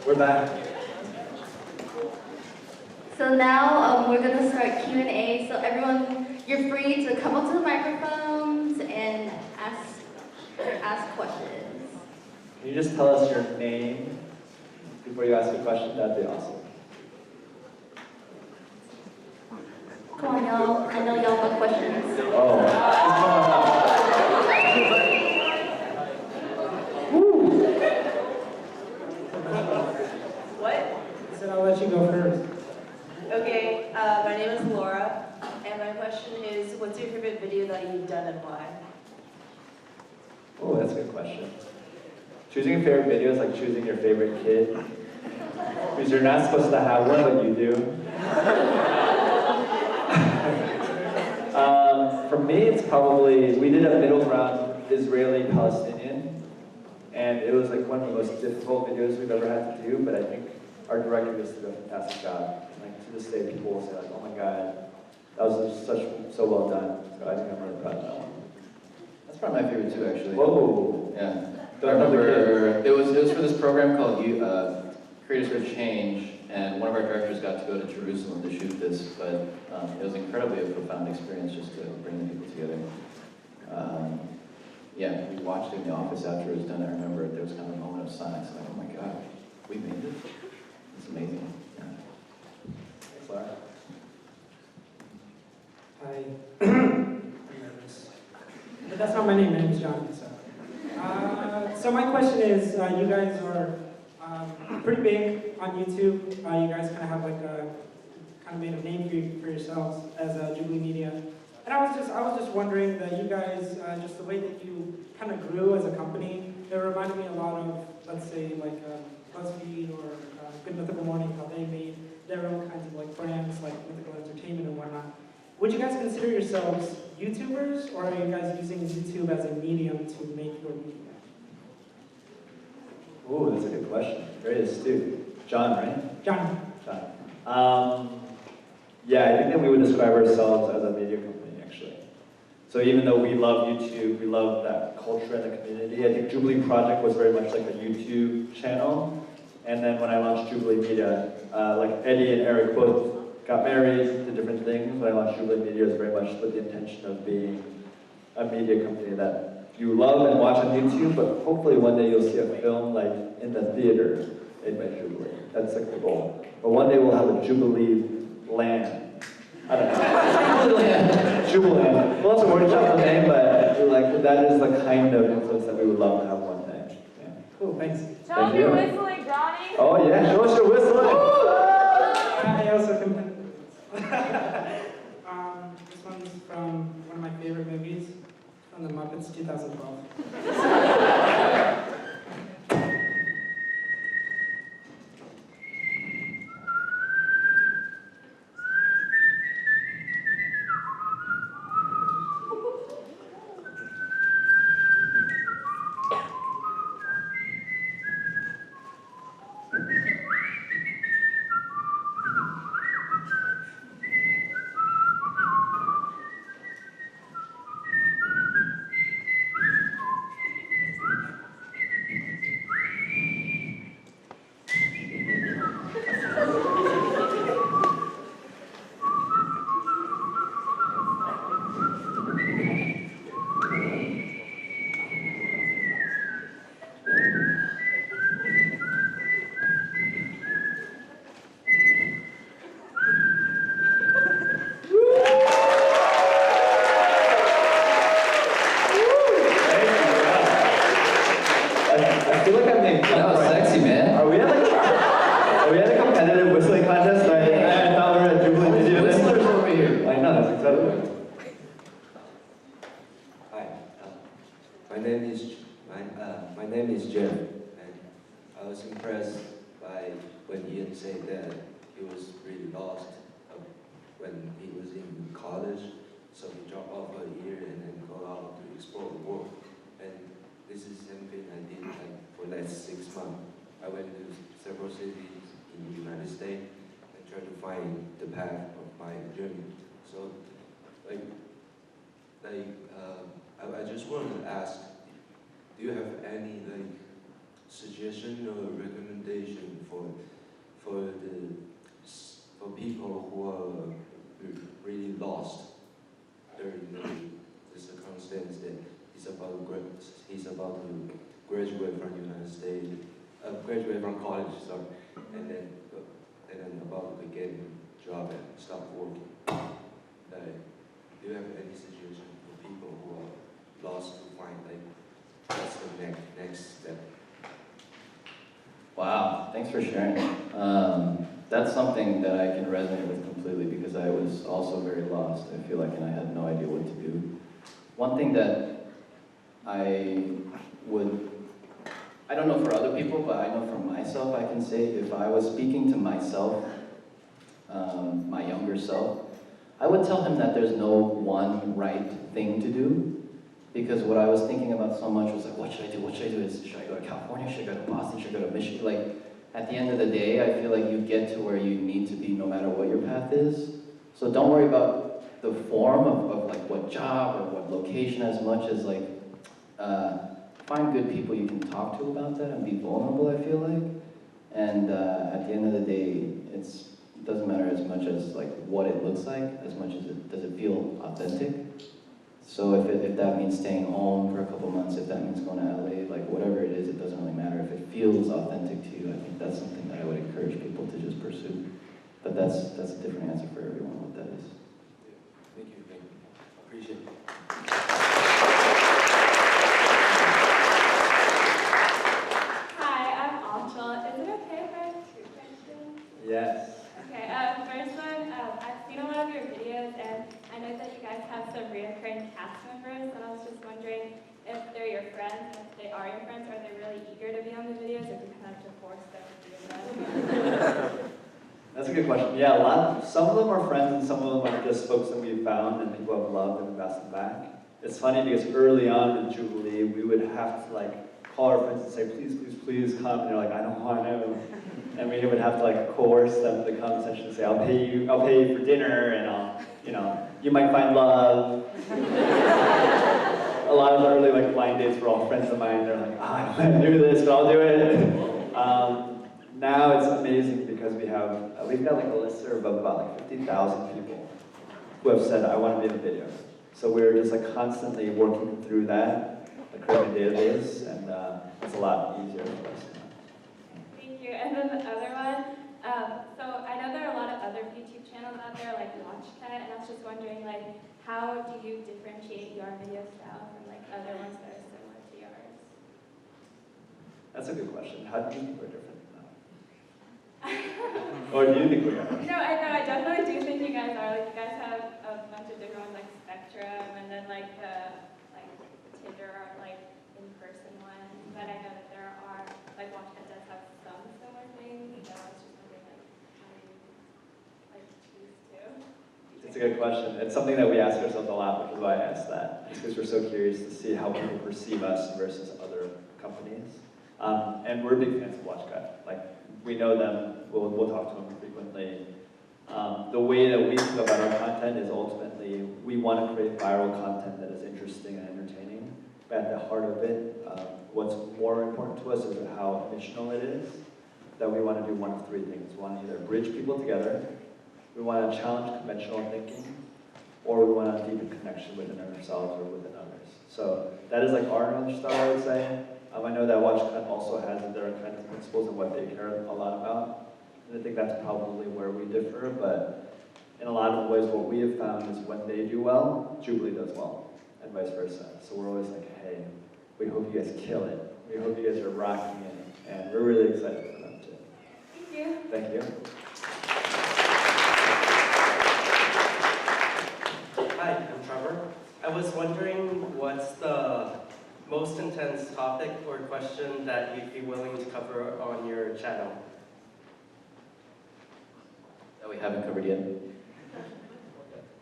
We're back. So now we're going to start Q&A. So everyone, you're free to come up to the microphones and ask questions. Can you just tell us your name before you ask a question? That'd be awesome. Come on, y'all. I know y'all got questions. Oh, just come on up. What? I said I'll let you go first. Okay, my name is Laura, and my question is, what's your favorite video that you've done and why? Oh, that's a good question. Choosing a favorite video is like choosing your favorite kid. Because you're not supposed to have one, but you do. For me, it's probably, we did a middle ground Israeli-Palestinian, and it was like one of the most difficult videos we've ever had to do, but I think our director just did a fantastic job. Like, to this day, people will say like, oh my God, that was so well done. So I think I'm really proud of that one. That's probably my favorite too, actually. Whoa. Yeah. I remember it was for this program called Creators for Change, and one of our directors got to go to Jerusalem to shoot this, but it was incredibly a profound experience just to bring the people together. Yeah, we watched it in the office after it was done. I remember there was kind of a moment of silence, like, oh my God, we made it? It's amazing. Yeah. Thanks, Laura. Hi. I'm nervous. But that's not my name. My name is John. So my question is, you guys are pretty big on YouTube. You guys kind of have like a kind of made a name for yourselves as Jubilee Media. And I was just wondering that you guys, just the way that you kind of grew as a company, it reminded me a lot of, let's say, like BuzzFeed or Good Mythical Morning, how they made their own kinds of like brands, like Mythical Entertainment and whatnot. Would you guys consider yourselves YouTubers, or are you guys using YouTube as a medium to make your media? Ooh, that's a good question. Very astute. John, right? John. Yeah, I think that we would describe ourselves as a media company, actually. So even though we love YouTube, we love that culture and the community, I think Jubilee Project was very much like a YouTube channel. And then when I launched Jubilee Media, like Eddie and Eric both got married, did different things. When I launched Jubilee Media, it was very much with the intention of being a media company that you love and watch on YouTube, but hopefully one day you'll see a film like in the theater made by Jubilee. That's like the goal. But one day we'll have a Jubilee land. I don't know. Jubilee. We'll have to workshop the name, but like that is the kind of influence that we would love to have one day. Yeah. Cool, thanks. Show us your whistling, Johnny. Oh yeah, show us your whistling. I also can. This one's from one of my favorite movies, from the Muppets 2012. I feel like I'm being That was sexy, man. Are we at a competitive whistling contest? I thought we were at Jubilee Media. Whistlers over here. I know, that's incredible. Hi, my name is Jeff, and I was impressed by when Ian said that he was really lost when he was in college, so he dropped off for a year and then go out to explore the world. And this is something I did for the last 6 months. I went to several cities in the United States and tried to find the path of my journey. So, I just wanted to ask, do you have any suggestion or recommendation for people who are really lost during the circumstance that he's about to graduate from United States, graduate from college, sorry, and then about to get a job and start working. Do you have any suggestion for people who are lost to find what's the next step? Wow, thanks for sharing. That's something that I can resonate with completely because I was also very lost, I feel like, and I had no idea what to do. One thing that I don't know for other people, but I know for myself, I can say if I was speaking to myself, my younger self, I would tell him that there's no one right thing to do. Because what I was thinking about so much was like, what should I do? What should I do? Should I go to California? Should I go to Boston? Should I go to Michigan? Like, at the end of the day, I feel like you get to where you need to be no matter what your path is. So don't worry about the form of like what job or what location as much as like, find good people you can talk to about that and be vulnerable, I feel like. And at the end of the day, it doesn't matter as much as like what it looks like, as much as does it feel authentic. So if that means staying home for a couple months, if that means going to LA, like whatever it is, it doesn't really matter. If it feels authentic to you, I think that's something that I would encourage people to just pursue. But that's a different answer for everyone, what that is. Thank you. Appreciate it. Hi, I'm Anshul. Is it okay if I have 2 questions? Yes. Okay, first one, I've seen a lot of your videos, and I know that you guys have some reoccurring cast members, and I was just wondering if they're your friends, and if they are your friends, are they really eager to be on the videos, or do you have to force them to be them? That's a good question. Yeah, some of them are friends and some of them are just folks that we've found and people have loved and we've asked them back. It's funny because early on in Jubilee, we would have to like call our friends and say, please, please, please come. And they're like, I don't want to. And we would have to like coerce them to come essentially say, I'll pay you for dinner and you might find love. A lot of the early like blind dates were all friends of mine. They're like, I don't want to do this, but I'll do it. Now it's amazing because we've got like a listserv of about like 50,000 people who have said, I want to be in a video. So we're just like constantly working through that, like creating a database, and it's a lot easier for us now. Thank you. And then the other one, so I know there are a lot of other YouTube channels out there like WatchCat, and I was just wondering like, how do you differentiate your video style from like other ones that are similar to yours? That's a good question. How do you think we're different? Or do you think we are? No, I definitely do think you guys are. Like, you guys have a bunch of different ones, like Spectrum, and then like Tinder or like in-person ones. But I know that there are like WatchCat does have some similar things. So I was just wondering like how you like choose to. It's a good question. It's something that we ask ourselves a lot, which is why I asked that. It's because we're so curious to see how people perceive us versus other companies. And we're big fans of WatchCat. Like, we know them, we'll talk to them frequently. The way that we think about our content is ultimately, we want to create viral content that is interesting and entertaining. But at the heart of it, what's more important to us is how missional it is. That we want to do one of 3 things. We want to either bridge people together, we want to challenge conventional thinking, or we want to deepen connection within ourselves or within others. So that is like our North Star, I would say. I know that WatchCat also has their kind of principles and what they care a lot about. And I think that's probably where we differ, but in a lot of ways what we have found is when they do well, Jubilee does well, and vice versa. So we're always like, hey, we hope you guys kill it. We hope you guys are rocking it, and we're really excited for them too. Thank you. Thank you. Hi, I'm Trevor. I was wondering what's the most intense topic or question that you'd be willing to cover on your channel? That we haven't covered yet.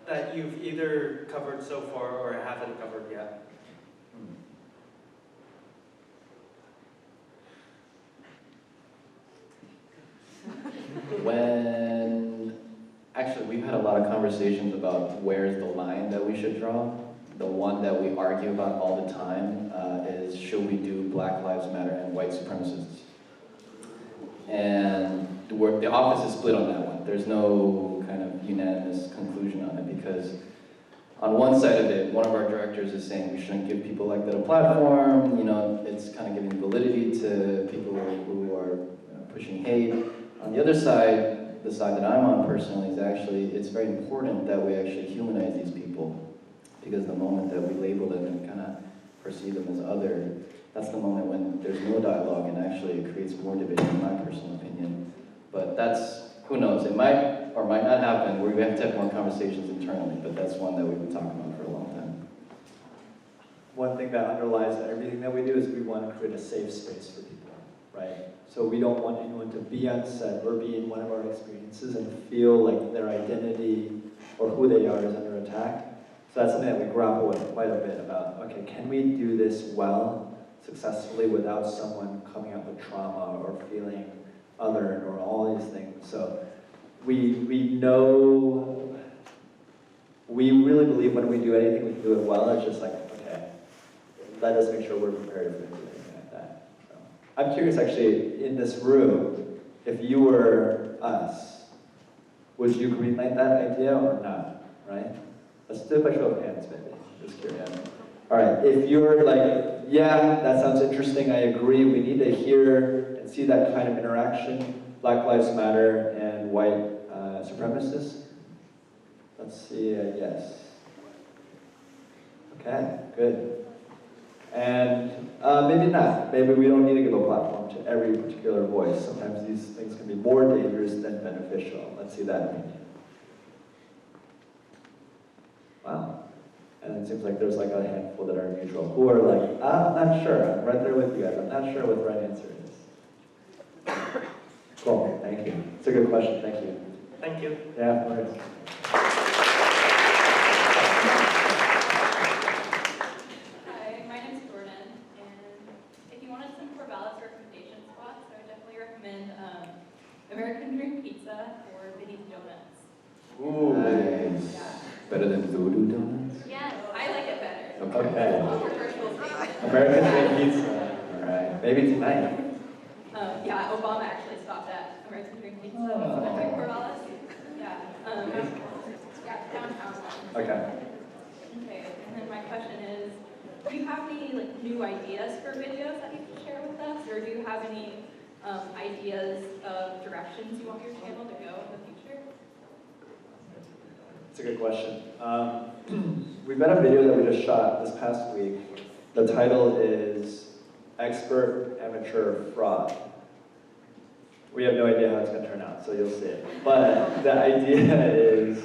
That you've either covered so far or haven't covered yet. Actually, we've had a lot of conversations about where's the line that we should draw. the one that we argue about all the time is, should we do Black Lives Matter and white supremacists? And the office is split on that one. There's no kind of unanimous conclusion on it, because on one side of it, one of our directors is saying we shouldn't give people like that a platform. You know, it's kind of giving validity to people who are pushing hate. On the other side, the side that I'm on personally, is actually, it's very important that we actually humanize these people, because the moment that we label them and kind of perceive them as other, that's the moment when there's no dialogue, and actually it creates more division, in my personal opinion. But that's, who knows, it might or might not happen. We have to have more conversations internally, but that's one that we've been talking about for a long time. One thing that underlies everything that we do is we want to create a safe space for people, right? So we don't want anyone to be on set or be in one of our experiences and feel like their identity or who they are is under attack. So that's something that we grapple with quite a bit about. Okay, can we do this well, successfully, without someone coming up with trauma or feeling othered or all these things? So we know, we really believe when we do anything, we can do it well. It's just like, okay, let us make sure we're prepared if we do anything like that. So, I'm curious, actually, in this room, if you were us, would you greenlight that idea or not, right? Let's do it by show of hands, maybe. Just curious. All right, if you're like, yeah, that sounds interesting, I agree, we need to hear and see that kind of interaction, Black Lives Matter and white supremacists. Let's see, yes. Okay, good. And maybe not. Maybe we don't need to give a platform to every particular voice. Sometimes these things can be more dangerous than beneficial. Let's see that opinion. Wow. And it seems like there's like a handful that are neutral, who are like, I'm not sure. I'm right there with you guys. I'm not sure what the right answer is. Cool, thank you. It's a good question, thank you. Thank you. Yeah, of course. Hi, my name's Jordan, and if you wanted some Corvallis recommendation spots, I would definitely recommend American Dream Pizza or Vinny's Donuts. Ooh, nice. Yeah. Better than Voodoo Donuts? Yeah, I like it better. Okay. Controversial statement. American Dream Pizza. All right, maybe tonight. Yeah, Obama actually stopped at American Dream Pizza in Corvallis. Yeah. Yeah, downtown. Okay. Okay, and then my question is, do you have any like new ideas for videos that you can share with us, or do you have any ideas of directions you want your channel to go in the future? It's a good question. We've got a video that we just shot this past week. The title is Expert Amateur Fraud. We have no idea how it's going to turn out, so you'll see it. But the idea is,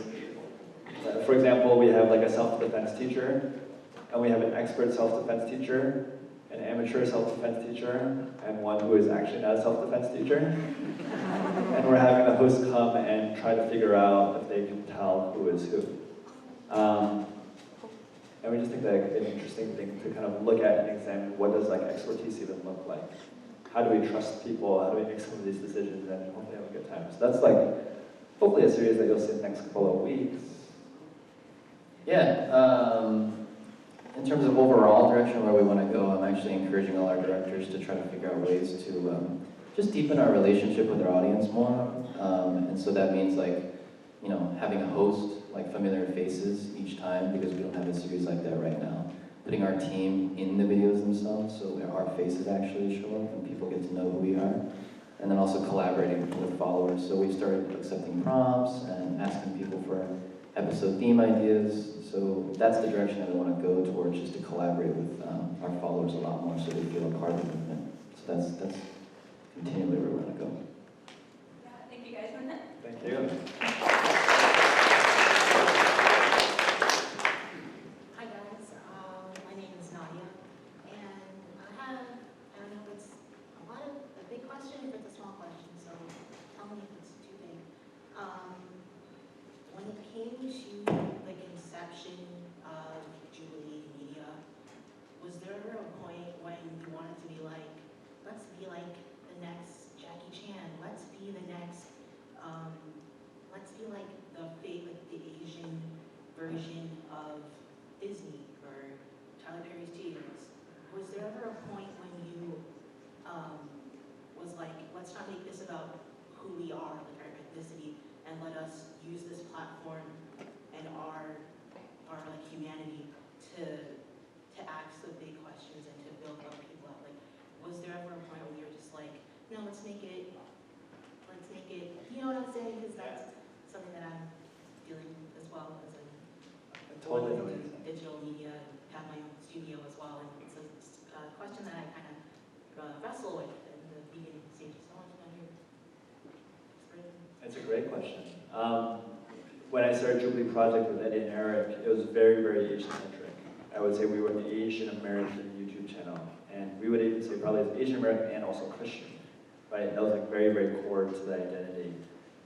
for example, we have like a self-defense teacher, and we have an expert self-defense teacher, an amateur self-defense teacher, and one who is actually not a self-defense teacher. And we're having the host come and try to figure out if they can tell who is who. And we just think that it's an interesting thing to kind of look at and examine what does like expertise even look like. How do we trust people? How do we make some of these decisions and hopefully have a good time? So that's like, hopefully a series that you'll see in the next couple of weeks. Yeah, in terms of overall direction where we want to go, I'm actually encouraging all our directors to try to figure out ways to just deepen our relationship with our audience more. And so that means like, you know, having a host, like familiar faces each time, because we don't have a series like that right now. Putting our team in the videos themselves, so our faces actually show up and people get to know who we are. And then also collaborating with followers. So we've started accepting prompts and asking people for episode theme ideas. So that's the direction that we want to go towards, just to collaborate with our followers a lot more so they feel a part of the movement. So that's continually where we want to go. Yeah, thank you guys. Thank you. Hi guys, my name is Nadia, and I don't know if it's a big question, if it's a small question, so tell me if it's too big. When it came to the conception of Jubilee Media, was there ever a point when you wanted to be like, let's be like the next Jackie Chan, let's be the next, let's be like we are, like our ethnicity, and let us use this platform and our like humanity to ask the big questions and to build up people up. Like, was there ever a point where you were just like, no, let's make it, you know what I'm saying? Because that's something that I'm dealing with as well as Totally know what wanting you're to saying. do digital media and have my own studio as well. And it's a question that I kind of wrestle with in the beginning stages. So I want to know your experience. It's a great question. When I started Jubilee Project with Eddie and Eric, it was very, very Asian-centric. I would say we were an Asian American YouTube channel, and we would even say probably as Asian American and also Christian, right? That was like very, very core to the identity.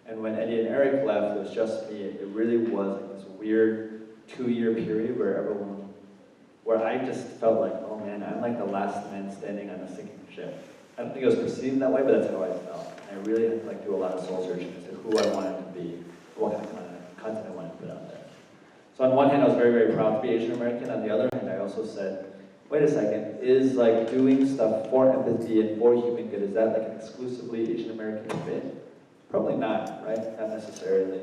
And when Eddie and Eric left, it was just me. It really was like this weird 2-year period where I just felt like, oh man, I'm like the last man standing on a sinking ship. I don't think it was perceived that way, but that's how I felt. And I really had to like do a lot of soul searching as to who I wanted to be, what kind of content I wanted to put out there. So on one hand, I was very, very proud to be Asian American. On the other hand, I also said, wait a second, is like doing stuff for empathy and for human good, is that like an exclusively Asian American fit? Probably not, right? Not necessarily.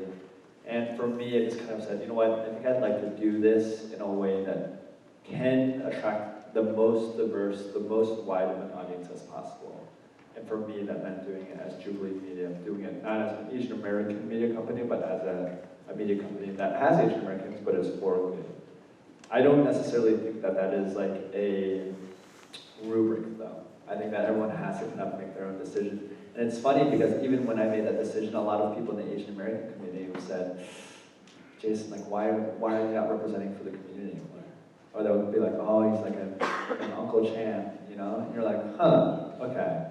And for me, I just kind of said, you know what, I think I'd like to do this in a way that can attract the most diverse, the most wide of an audience as possible. And for me, that meant doing it as Jubilee Media, doing it not as an Asian American media company, but as a media company that has Asian Americans, but is for good. I don't necessarily think that that is like a rubric, though. I think that everyone has to kind of make their own decision. And it's funny because even when I made that decision, a lot of people in the Asian American community said, Jason, like, why are you not representing for the community anymore? Or they would be like, oh, he's like an Uncle Chan, you know? And you're like, huh, okay.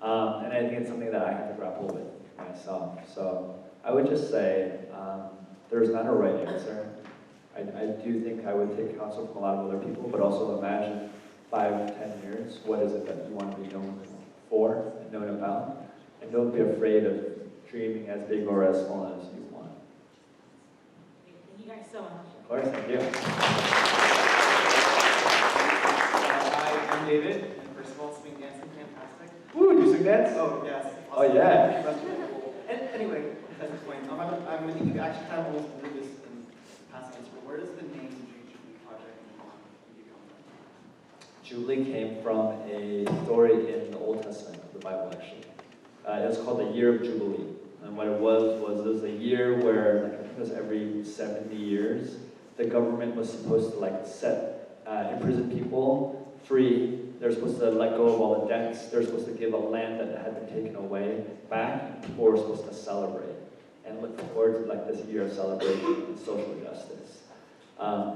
And I think it's something that I have to grapple with myself. So I would just say there's not a right answer. I do think I would take counsel from a lot of other people, but also imagine 5, 10 years, what is it that you want to be known for and known about? And don't be afraid of dreaming as big or as small as you want. Thank you guys so much. Of course, thank you. Hi, I'm David, and first of all, singing dancing, fantastic. Woo, do you sing dance? Oh, yes. Oh, yeah. That's really cool. And anyway, as a point, I think you actually kind of almost did this in past answer, but where does the name Jubilee Project come from? Jubilee came from a story in the Old Testament of the Bible, actually. It was called the Year of Jubilee. And what it was a year where, like, I think it was every 70 years, the government was supposed to like set imprison people free. They're supposed to let go of all the debts. They're supposed to give a land that had been taken away back. And people were supposed to celebrate and look forward to like this year of celebration and social justice.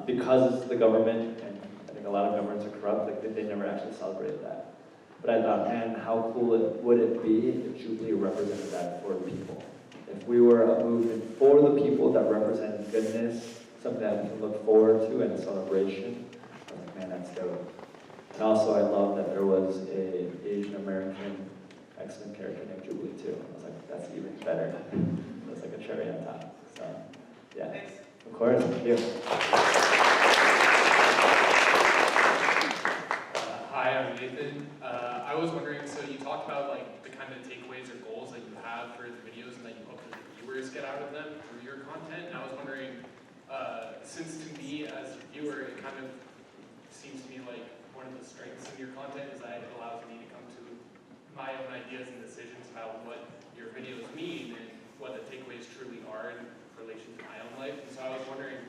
Because the government, and I think a lot of governments are corrupt, like they never actually celebrated that. But I thought, man, how cool would it be if Jubilee represented that for the people? If we were a movement for the people that represented goodness, something that we can look forward to and a celebration, I was like, man, that's dope. And also I love that there was an Asian American X-Men character named Jubilee too. I was like, that's even better. That's like a cherry on top. So, yeah. Thanks. Of course, thank you. Hi, I'm Nathan. I was wondering, so you talked about like the kind of takeaways or goals that you have for the videos and that you hope that the viewers get out of them through your content. And I was wondering, since to me as a viewer, it kind of seems to me like one of the strengths in your content is that it allows me to come to my own ideas and decisions about what your videos mean and what the takeaways truly are in relation to my own life. And so I was wondering,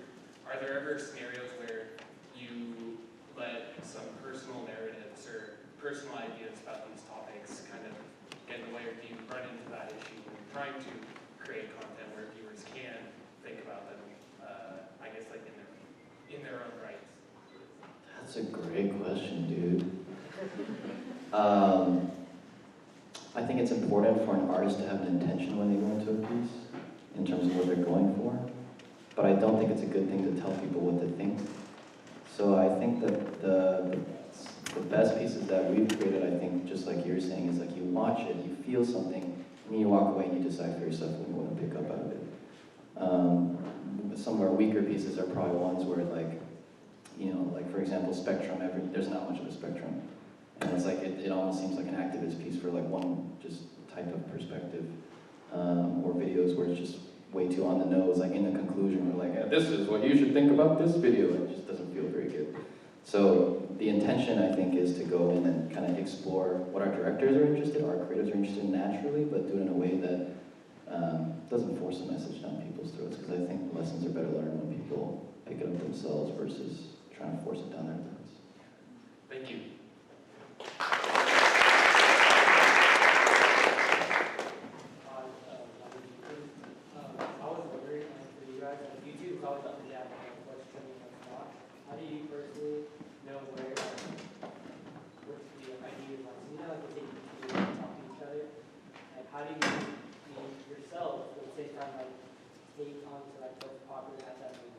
are there ever scenarios where you let some personal narratives or personal ideas about these topics kind of get in the way, or do you run into that issue when you're trying to create content where viewers can think about them, I guess like in their own rights? That's a great question, dude. I think it's important for an artist to have an intention when they go into a piece, in terms of what they're going for. But I don't think it's a good thing to tell people what to think. So I think that the best pieces that we've created, I think, just like you're saying, is like you watch it, you feel something, and then you walk away and you decide for yourself what you want to pick up out of it. Some of our weaker pieces are probably ones where, like, you know, like for example, spectrum. There's not much of a spectrum, and it's like it almost seems like an activist piece for like one just type of perspective. or videos where it's just way too on the nose, like in the conclusion, we're like, this is what you should think about this video, and it just doesn't feel very good. So the intention, I think, is to go in and kind of explore what our directors are interested, our creators are interested in naturally, but do it in a way that doesn't force a message down people's throats, because I think lessons are better learned when people pick it up themselves versus trying to force it down their throats. Thank you. I was wondering, for you guys, YouTube is always up and down, what's trending, what's not. How do you personally know where, what's the ideas, like, you know, like they take YouTube and talk to each other? Like, how do you yourself, at the same time, like, take on to, like, what's popular at that moment?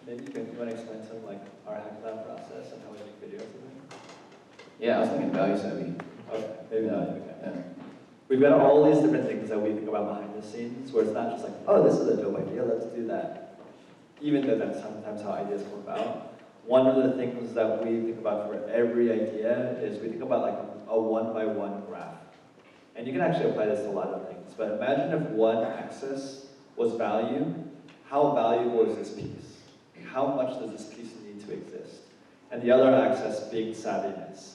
Maybe you want to explain some like our hackathon process and how we make videos and things? Yeah, I was thinking value savvy. Okay, maybe not. Okay. Yeah. We've got all these different things that we think about behind the scenes, where it's not just like, oh, this is a dope idea, let's do that. Even though that's sometimes how ideas come about. One of the things that we think about for every idea is we think about like a one-by-one graph. And you can actually apply this to a lot of things, but imagine if one axis was value, how valuable is this piece? How much does this piece need to exist? And the other axis being savviness.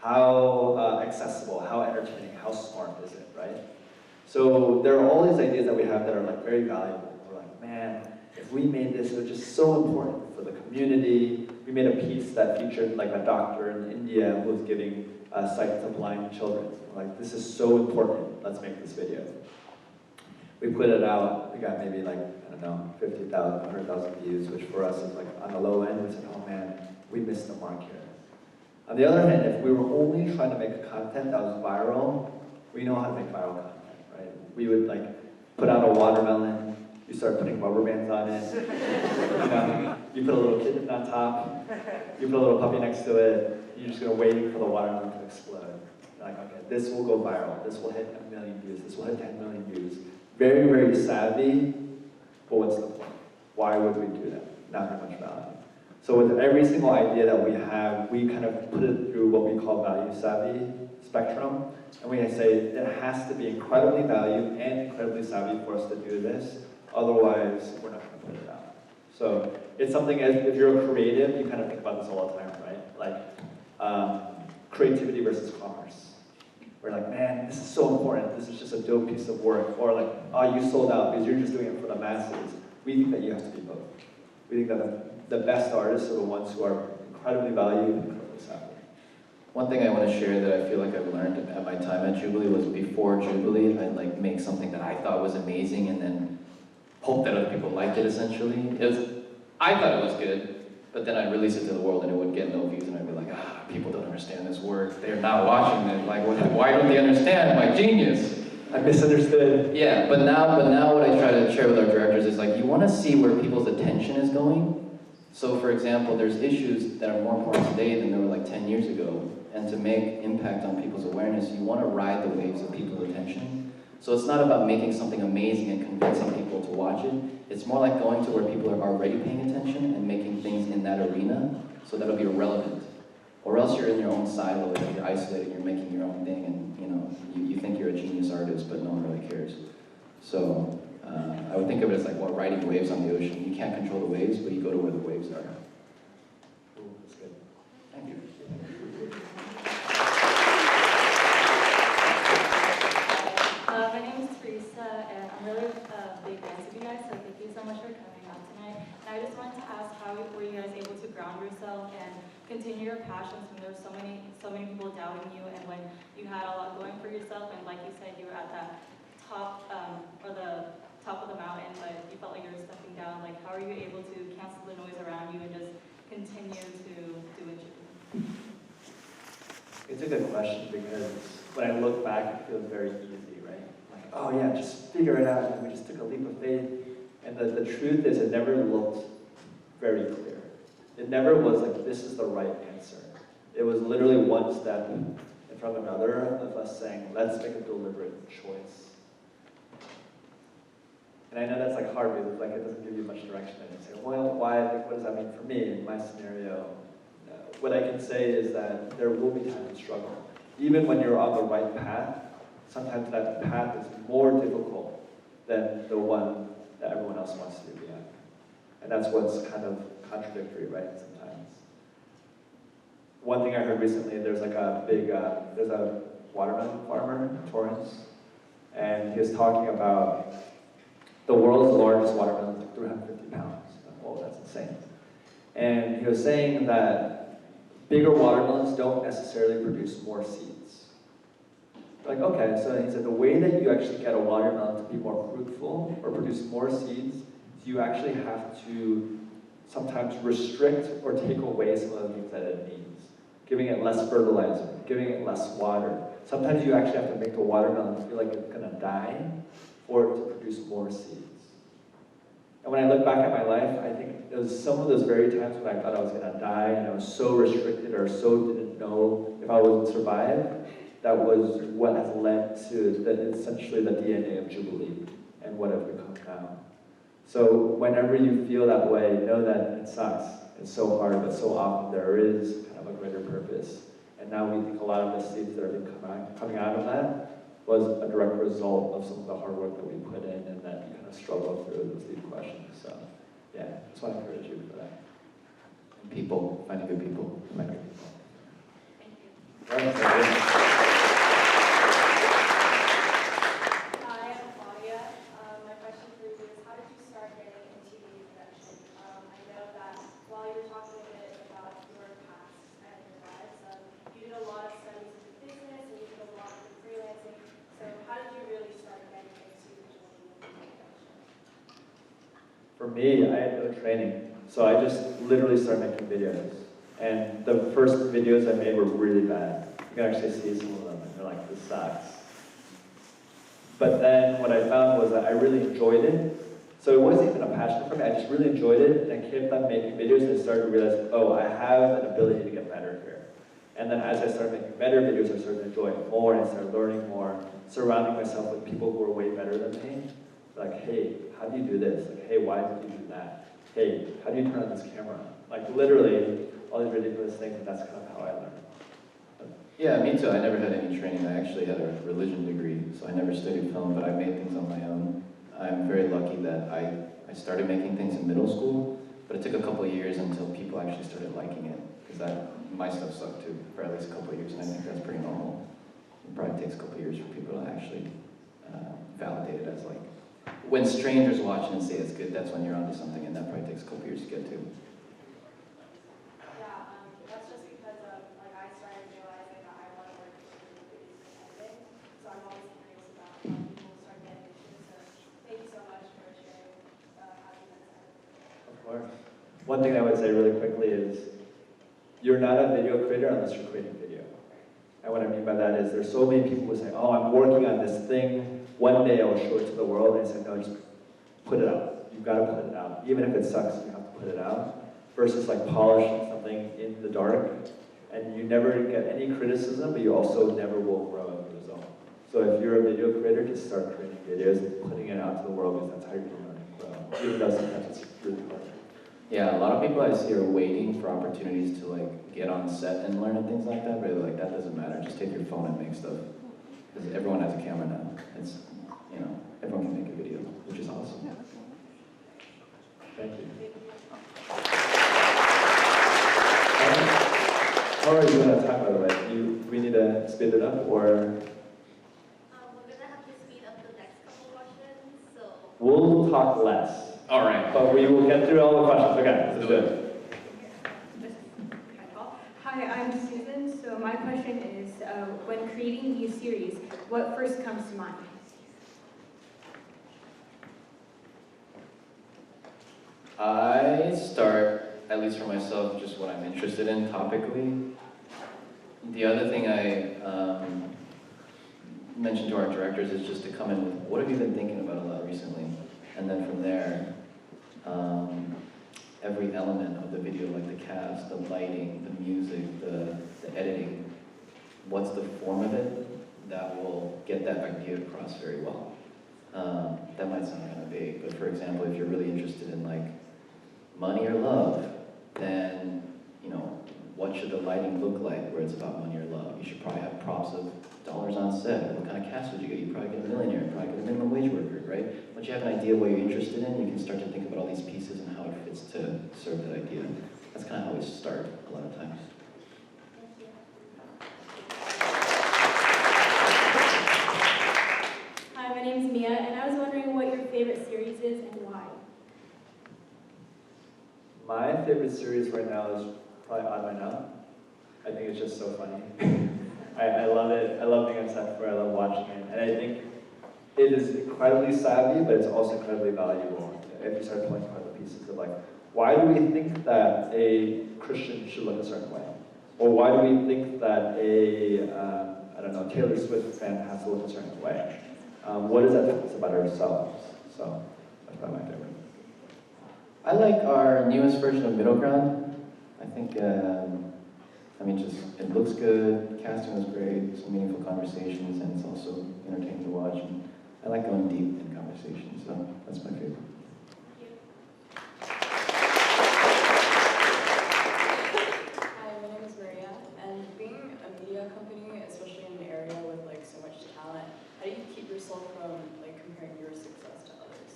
How accessible, how entertaining, how smart is it, right? So there are all these ideas that we have that are like very valuable. We're like, man, if we made this, it was just so important for the community. We made a piece that featured like a doctor in India who was giving sight to blind children. We're like, this is so important, let's make this video. We put it out, we got maybe like, I don't know, 50,000, 100,000 views, which for us is like on the low end. We said, oh man, we missed the mark here. On the other hand, if we were only trying to make a content that was viral, we know how to make viral content, right? We would like put out a watermelon, you start putting rubber bands on it, you put a little kitten on top, you put a little puppy next to it, you're just gonna wait for the watermelon to explode. You're like, okay, this will go viral, this will hit 1 million views, this will hit 10 million views. Very, very savvy, but what's the point? Why would we do that? Not very much value. So with every single idea that we have, we kind of put it through what we call value savvy spectrum. And we say it has to be incredibly value and incredibly savvy for us to do this. Otherwise, we're not going to put it out. So it's something, as if you're a creative, you kind of think about this all the time, right? Like creativity versus commerce. We're like, man, this is so important. This is just a dope piece of work. Or like, oh, you sold out because you're just doing it for the masses. We think that you have to be both. We think that the best artists are the ones who are incredibly valued and incredibly savvy. One thing I want to share that I feel like I've learned at my time at Jubilee was before Jubilee, I'd like make something that I thought was amazing and then hope that other people liked it essentially. I thought it was good, but then I'd release it to the world and it would get no views and I'd be like, people don't understand this work. They're not watching it. Like, why don't they understand my genius? I misunderstood. Yeah, but now what I try to share with our directors is like, you want to see where people's attention is going. So for example, there's issues that are more important today than they were like 10 years ago. And to make impact on people's awareness, you want to ride the waves of people's attention. So it's not about making something amazing and convincing people to watch it. It's more like going to where people are already paying attention and making things in that arena so that'll be relevant. Or else you're in your own silo, and you're isolated, you're making your own thing, and you think you're a genius artist, but no one really cares. So I would think of it as like riding waves on the ocean. You can't control the waves, but you go to where the waves are. Cool, that's good. Thank you. My name is Teresa, and I'm really a big fan of you guys, so thank you so much for coming out tonight. And I just wanted to ask, how were you guys able to ground yourself and continue your passions when there were so many people doubting you, and when you had a lot going for yourself, and like you said, you were at that top or the top of the mountain, but you felt like you were stepping down. Like, how are you able to cancel the noise around you and just continue to do what you do? It's a good question because when I look back, it feels very easy, right? Like, oh yeah, just figure it out, and we just took a leap of faith. And the truth is, it never looked very clear. It never was like, this is the right answer. It was literally one step in front of another of us saying, let's make a deliberate choice. And I know that's like hard because like it doesn't give you much direction. And you say, well, why? Like, what does that mean for me in my scenario? What I can say is that there will be times of struggle. Even when you're on the right path, sometimes that path is more difficult than the one that everyone else wants to be on. And that's what's kind of contradictory, right, sometimes. One thing I heard recently, there's like a big, there's a watermelon farmer in Torrance, and he was talking about the world's largest watermelon is 350 pounds. Whoa, that's insane. And he was saying that bigger watermelons don't necessarily produce more seeds. Like, okay, so he said the way that you actually get a watermelon to be more fruitful or produce more seeds, you actually have to sometimes restrict or take away some of the things that it needs. Giving it less fertilizer, giving it less water. Sometimes you actually have to make the watermelon feel like it's gonna die for it to produce more seeds. And when I look back at my life, I think it was some of those very times when I thought I was gonna die and I was so restricted or so didn't know if I would survive, that was what has led to essentially the DNA of Jubilee and what I've become now. So whenever you feel that way, know that it sucks. It's so hard, but so often there is kind of a greater purpose. And now we think a lot of the seeds that are coming out of that was a direct result of some of the hard work that we put in and that you kind of struggle through those deep questions. So yeah, just want to encourage you for that. And people, finding good people. Find good people. Thank you. All right, Hi, I'm Claudia. My question for you is, how did you start getting into media production? I know that while you were talking a bit about your past and your lives, you did a lot of studies into business and you did a lot of freelancing. So how did you really start getting into visual media production? For me, I had no training. So I just literally started making videos. And the first videos I made were really bad. You can actually see some of them and you're like, this sucks. But then what I found was that I really enjoyed it. So it wasn't even a passion for me, I just really enjoyed it, and I kept on making videos and I started to realize, oh, I have an ability to get better here. And then as I started making better videos, I started to enjoy it more, and I started learning more, surrounding myself with people who were way better than me. Like, hey, how do you do this? Like, hey, why did you do that? Hey, how do you turn on this camera? Like literally, all these ridiculous things, and that's kind of how I learned. Yeah, me too. I never had any training. I actually had a religion degree, so I never studied film, but I made things on my own. I'm very lucky that I started making things in middle school, but it took a couple of years until people actually started liking it, because my stuff sucked too for at least a couple of years, and I think that's pretty normal. It probably takes a couple of years for people to actually validate it as like, when strangers watch and say it's good, that's when you're onto something, and that probably takes a couple of years to get to. That's just because like I started realizing that I want to work with movies and editing, so I'm always curious about how people start getting into it. So thank you so much for sharing how you got started. Of course. One thing I would say really quickly is, you're not a video creator unless you're creating video. And what I mean by that is, there's so many people who say, oh, I'm working on this thing, one day I'll show it to the world, and I say, no, just put it out. You've got to put it out. Even if it sucks, you have to put it out. Versus like polishing something in the dark, and you never get any criticism, but you also never will grow as a result. So if you're a video creator, just start creating videos and putting it out to the world, because that's how you're going to learn and grow. Even though sometimes it's really hard. Yeah, a lot of people I see are waiting for opportunities to like get on set and learn and things like that, but like that doesn't matter. Just take your phone and make stuff. Because everyone has a camera now. It's, you know, everyone can make a video, which is awesome. Thank you. How are you doing on time, by the way? Do we need to speed it up, or? We're gonna have to speed up the next couple questions, so. We'll talk less. All right. But we will get through all the questions. Okay, let's do it. Hi, I'm Susan. So my question is, when creating a series, what first comes to mind? I start, at least for myself, just what I'm interested in topically. The other thing I mentioned to our directors is just to come in with, what have you been thinking about a lot recently? And then from there, every element of the video, like the cast, the lighting, the music, the editing, what's the form of it that will get that idea across very well. That might sound kind of vague, but for example, if you're really interested in like money or love, then, you know, what should the lighting look like where it's about money or love? You should probably have props of dollars performers on set? What kind of cast would you get? You probably get a millionaire, you probably get a minimum wage worker, right? Once you have an idea of what you're interested in, you can start to think about all these pieces and how it fits to serve that idea. That's kind of how we start a lot of times. Hi, my name is Mia, and I was wondering what your favorite series is and why. My favorite series right now is probably Odd Man Out. I think it's just so funny. I love it. I love being on set for it. I love watching it. And I think it is incredibly savvy, but it's also incredibly valuable. If you start pulling apart the pieces of like, why do we think that a Christian should look a certain way? Or why do we think that a, I don't know, Taylor Swift fan has to look a certain way? What does that tell us about ourselves? So that's probably my favorite. I like our newest version of Middle Ground. I think, just it looks good, casting was great, some meaningful conversations, and it's also entertaining to watch. And I like going deep in conversations, so that's my favorite. Hi, my name is Maria, and being a media company, especially in an area with like so much talent, how do you keep yourself from like comparing your success to others?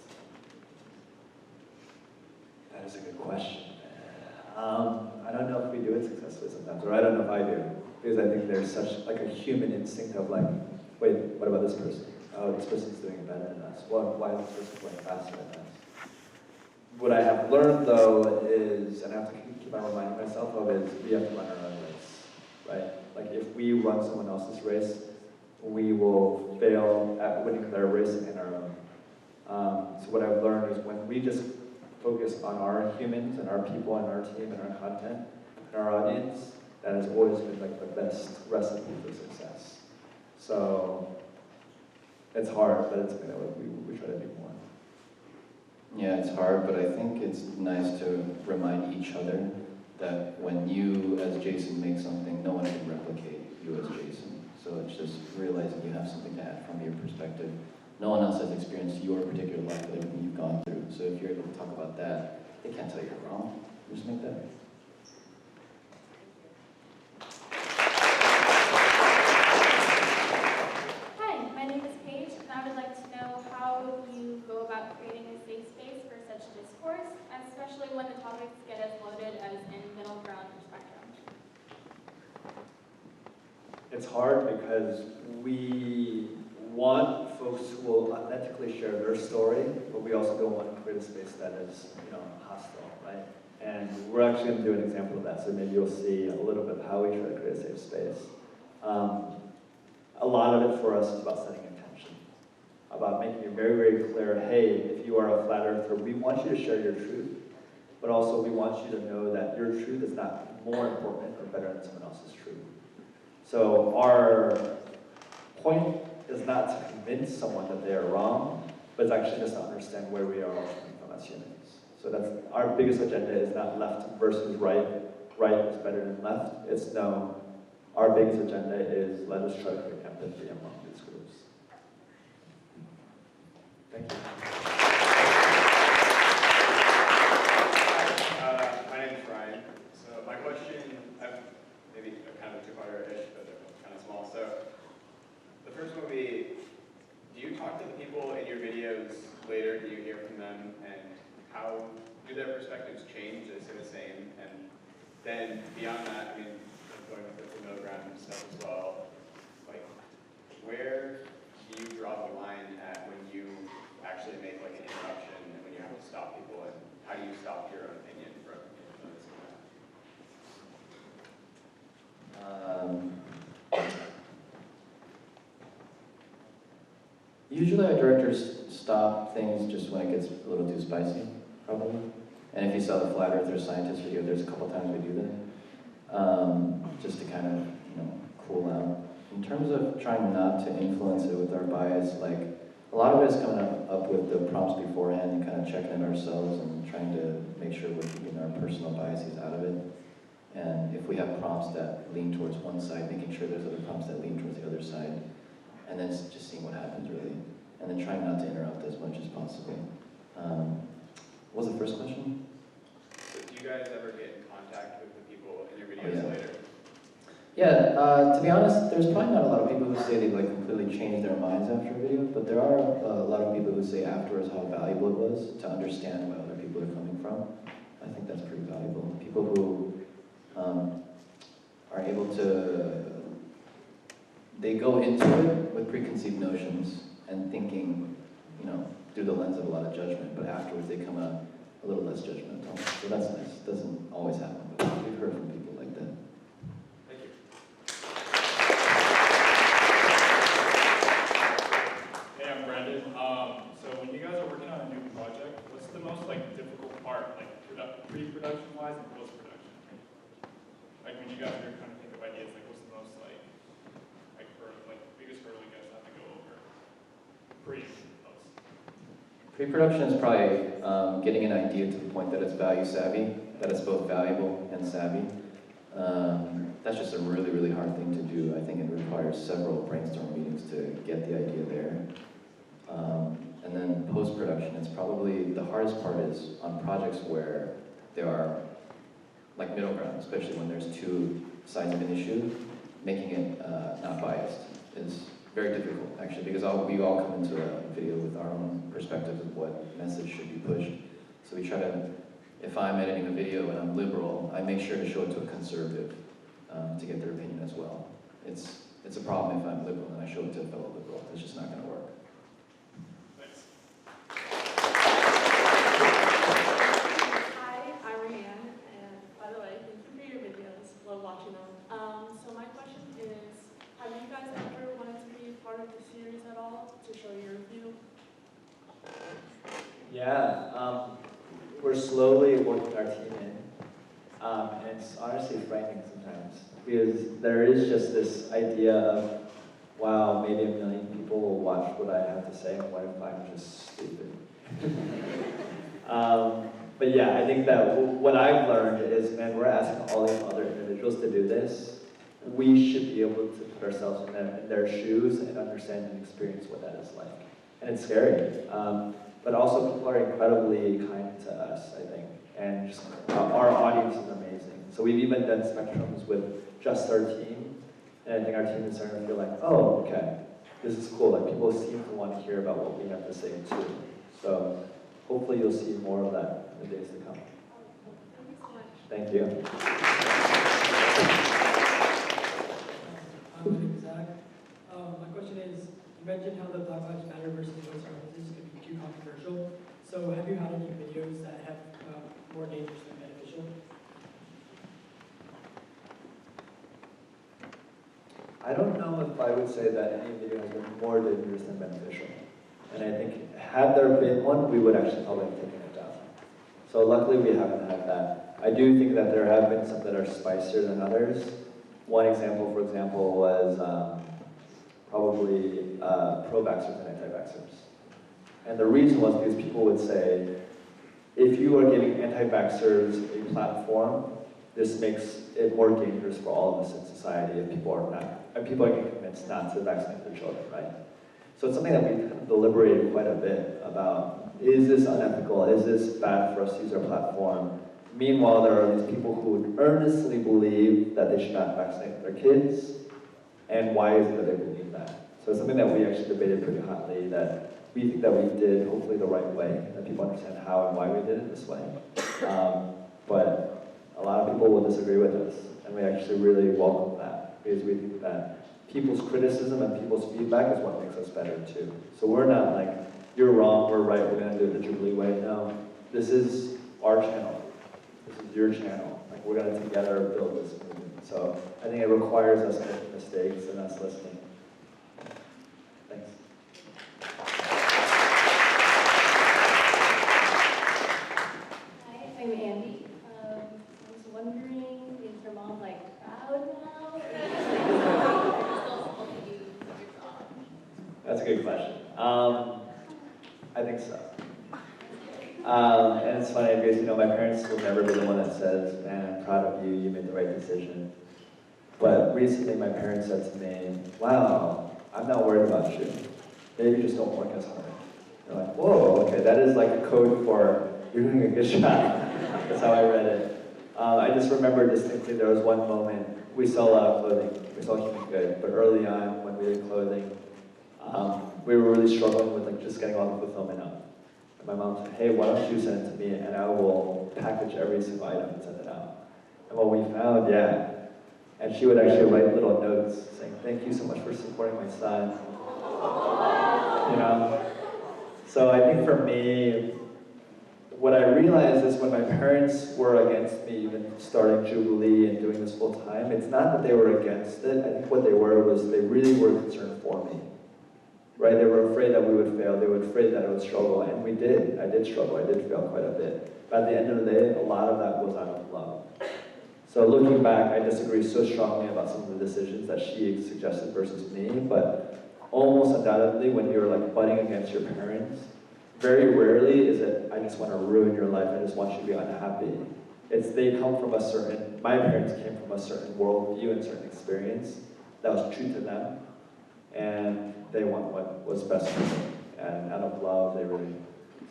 That is a good question. I don't know if we do it successfully sometimes, or I don't know if I do, because I think there's such like a human instinct of like, wait, what about this person? Oh, this person's doing it better than us. Well, why is this person going faster than us? What I have learned though is, and I have to keep on reminding myself of, is we have to run our own race, right? Like if we run someone else's race, we will fail at winning their race and our own. So what I've learned is when we just focus on our humans and our people and our team and our content and our audience, that has always been like the best recipe for success. So it's hard, but it's something that we try to do more. Yeah, it's hard, but I think it's nice to remind each other that when you as Jason make something, no one can replicate you as Jason. So it's just realizing you have something to add from your perspective. No one else has experienced your particular life with everything you've gone through. So if you're able to talk about that, they can't tell you're wrong. Just make that. Hi, my name is Paige, and I would like to know how you go about creating a safe space for such discourse, especially when the topics get as loaded as in middle ground or spectrum. It's hard because we want folks who will authentically share their story, but we also don't want to create a space that is, hostile, right? And we're actually going to do an example of that, so maybe you'll see a little bit of how we try to create a safe space. A lot of it for us is about setting intention, about making it very, very clear, hey, if you are a flat earther, we want you to share your truth, but also we want you to know that your truth is not more important or better than someone else's truth. So our point is not to convince someone that they are wrong, but it's actually just to understand where we are all coming from as humans. So that's our biggest agenda is not left versus right. Right is better than left. It's no. Our biggest agenda is let us try to create empathy among these groups. Thank you. My name is Ryan. So my question, maybe kind of a two-parter-ish, but they're kind of small. So the first one would be, do you talk to the people in your videos later? Do you hear from them? And how do their perspectives change? Do they stay the same? And then beyond that, going with the middle ground and stuff as well, like where do you draw the line at when you actually make like an interruption and when you have to stop people, and how do you stop your own opinion from Usually our directors stop things just when it gets a little too spicy, probably. And if you saw the Flat Earther Scientist video, there's a couple times we do that. Just to kind of, cool out. In terms of trying not to influence it with our bias, like, a lot of it is coming up with the prompts beforehand and kind of checking it ourselves and trying to make sure we're keeping our personal biases out of it. And if we have prompts that lean towards one side, making sure there's other prompts that lean towards the other side. And then just seeing what happens, really. And then trying not to interrupt as much as possible. What was the first question? So do you guys ever get in contact with the people in your videos later? Yeah, to be honest, there's probably not a lot of people who say they like completely changed their minds after a video, but there are a lot of people who say afterwards how valuable it was to understand where other people are coming from. I think that's pretty valuable. People who are able to, they go into it with preconceived notions and thinking, you know, through the lens of a lot of judgment, but afterwards they come out a little less judgmental. So that's nice. It doesn't always happen, but we've heard from people like that. Thank you. Hey, I'm Brandon. So when you guys are working on a new project, what's the most like difficult part, like pre-production wise and post-production? Like when you guys are trying to think of ideas, like what's the most biggest hurdle you guys have to go over pre and post? Pre-production is probably getting an idea to the point that it's value savvy, that it's both valuable and savvy. That's just a really, really hard thing to do. I think it requires several brainstorm meetings to get the idea there. And then post-production, it's probably, the hardest part is on projects where there are like middle ground, especially when there's two sides of an issue, making it not biased is very difficult, actually, because we all come into a video with our own perspective of what message should be pushed. So we try to, if I'm editing a video and I'm liberal, I make sure to show it to a conservative to get their opinion as well. It's a problem if I'm liberal and I show it to a fellow liberal. It's just not going to work. Thanks. Hi, I'm Rianne, and by the way, thank you for your videos. Love watching them. So my question is, have you guys ever wanted to be part of the series at all to show your review? Yeah, we're slowly working our team in, and it's honestly frightening sometimes because there is just this idea of, wow, maybe 1 million people will watch what I have to say, and what if I'm just stupid? But yeah, I think that what I've learned is, man, we're asking all these other individuals to do this. We should be able to put ourselves in their shoes and understand and experience what that is like. And it's scary. But also people are incredibly kind to us, I think. And just our audience is amazing. So we've even done spectrums with just our team. And I think our team is starting to feel like, oh, okay, this is cool. Like people seem to want to hear about what we have to say too. So hopefully you'll see more of that in the days to come. Thank you so much. Thank you. My name is Zach. My question is, you mentioned how the Black Lives Matter versus Voice Services could be too controversial. So have you had any videos that have more dangerous than beneficial? I don't know if I would say that any video has been more dangerous than beneficial. And I think had there been one, we would actually probably have taken it down. So luckily we haven't had that. I do think that there have been some that are spicier than others. One example, for example, was probably pro-vaxxers and anti-vaxxers. And the reason was because people would say, if you are giving anti-vaxxers a platform, this makes it more dangerous for all of us in society if people are getting convinced not to vaccinate their children, right? So it's something that we kind of deliberated quite a bit about. Is this unethical? Is this bad for us to use our platform? Meanwhile, there are these people who would earnestly believe that they should not vaccinate their kids, and why is it that they believe that? So it's something that we actually debated pretty hotly, that we think that we did hopefully the right way, that people understand how and why we did it this way. But a lot of people will disagree with us, and we actually really welcome that, because we think that people's criticism and people's feedback is what makes us better too. So we're not like, you're wrong, we're right, we're gonna do it the Jubilee way. No, this is our channel. This is your channel. Like we're gonna together build this movement. So I think it requires us making mistakes and us listening. Thanks. Hi, I'm Andy. I was wondering, is your mom like proud now? Or is she still supposed to do your job? That's a good question. I think so. And it's funny because, you know, my parents will never be the one that says, man, I'm proud of you, you made the right decision. But recently my parents said to me, wow, I'm not worried about you. Maybe just don't work as hard. They're like, whoa, okay, that is like a code for you're doing a good job. That's how I read it. I just remember distinctly there was one moment, we sell clothing, we sell human goods, but early on when we did clothing, we were really struggling with like just getting all the fulfillment out. And my mom said, hey, why don't you send it to me and I will package every single item and send it out. And what we found, yeah, and she would actually write little notes saying, thank you so much for supporting my son. You know? So I think for me, what I realized is when my parents were against me even starting Jubilee and doing this full time, it's not that they were against it. I think what they were was they really were concerned for me. Right? They were afraid that we would fail. They were afraid that I would struggle. And we did. I did struggle. I did fail quite a bit. But at the end of the day, a lot of that was out of love. So looking back, I disagree so strongly about some of the decisions that she suggested versus me. But almost undoubtedly, when you're like butting against your parents, very rarely is it, I just want to ruin your life, I just want you to be unhappy. It's they come from a certain, my parents came from a certain worldview and certain experience that was true to them, and they want what was best for them. And out of love, they really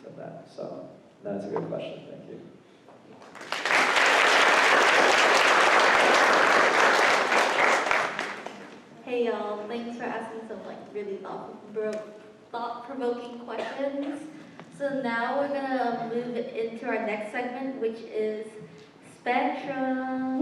said that. So that's a good question, thank you. Hey y'all, thanks for asking some like really thought-provoking questions. So now we're gonna move into our next segment, which is Spectrum.